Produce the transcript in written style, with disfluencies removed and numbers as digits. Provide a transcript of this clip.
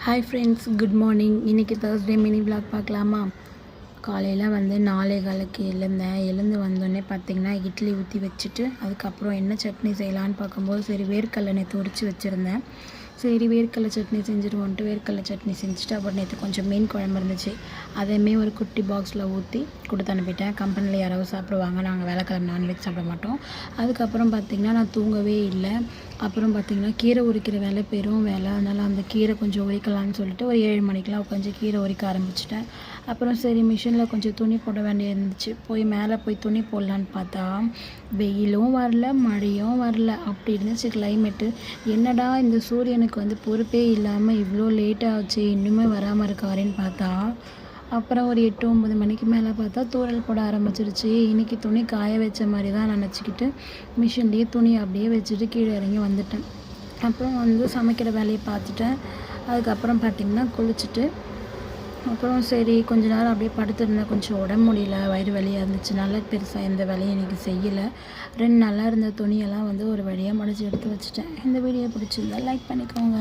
Hi friends, good morning. இன்றைக்கி Thursday mini vlog பார்க்கலாமா? காலையில் 4:15க்கு எழுந்து வந்தோடனே பார்த்திங்கன்னா இட்லி ஊற்றி வச்சுட்டு அதுக்கப்புறம் என்ன சட்னி செய்யலான்னு பார்க்கும்போது சரி வேர்க்கடலை நேற்று உரித்து வச்சுருந்தேன். சரி வேர்க்கடலை சட்னி செஞ்சுருவோன்ட்டு வேர்க்கடலை சட்னி செஞ்சுட்டு அப்புறம் நேற்று கொஞ்சம் மீன் குழம்பு இருந்துச்சு. அதையுமே ஒரு குட்டி பாக்ஸில் ஊற்றி கொடுத்து அனுப்பிட்டேன். கம்பெனியில் யாராவது சாப்பிடுவாங்க, நாங்கள் வேலைக்கிழமை நான்வெஜ் சாப்பிட மாட்டோம். அதுக்கப்புறம் பார்த்திங்கன்னா நான் தூங்கவே இல்லை. அப்புறம் பார்த்திங்கன்னா கீரை உரிக்கிற வேலை பெரும் வேலை, அதனால் அந்த கீரை கொஞ்சம் உரிக்கலான்னு சொல்லிட்டு ஒரு 7 மணிக்கெலாம் உட்காந்து கீரை உரிக்க ஆரம்பிச்சிட்டேன். அப்புறம் சரி மிஷினில் கொஞ்சம் துணி போட வேண்டிய இருந்துச்சு, மேலே போய் துணி போடலான்னு பார்த்தா வெயிலும் வரல மழையும் வரல, அப்படி இருந்துச்சு கிளைமேட்டு. என்னடா இந்த சூரியனுக்கு பொறுப்பே இல்லாமல் இவ்வளோ லேட்டாக ஆச்சு, இன்னுமே வராமல் இருக்காருன்னு பார்த்தா அப்புறம் ஒரு 8-9 மணிக்கு மேலே பார்த்தா தூறல் போட ஆரம்பிச்சிருச்சு. இன்றைக்கி துணி காய வச்ச மாதிரி தான் நினச்சிக்கிட்டு மிஷின்லேயே துணி அப்படியே வச்சுட்டு கீழே இறங்கி வந்துட்டேன். அப்புறம் சமைக்கிற வேலையை பார்த்துட்டேன். அதுக்கப்புறம் பார்த்திங்கன்னா குளிச்சுட்டு அப்புறம் சரி கொஞ்ச நேரம் அப்படியே படுத்துருந்தேன். கொஞ்சம் உடம்பு முடியல, வயிறு வலியாக இருந்துச்சு. நல்லா பெருசாக எந்த வேலையும் இன்றைக்கி செய்யலை. 2 நாளாக இருந்த துணியெல்லாம் ஒரு வழியாக மடித்து எடுத்து வச்சுட்டேன். இந்த வீடியோ பிடிச்சிருந்தா லைக் பண்ணிக்கோங்க.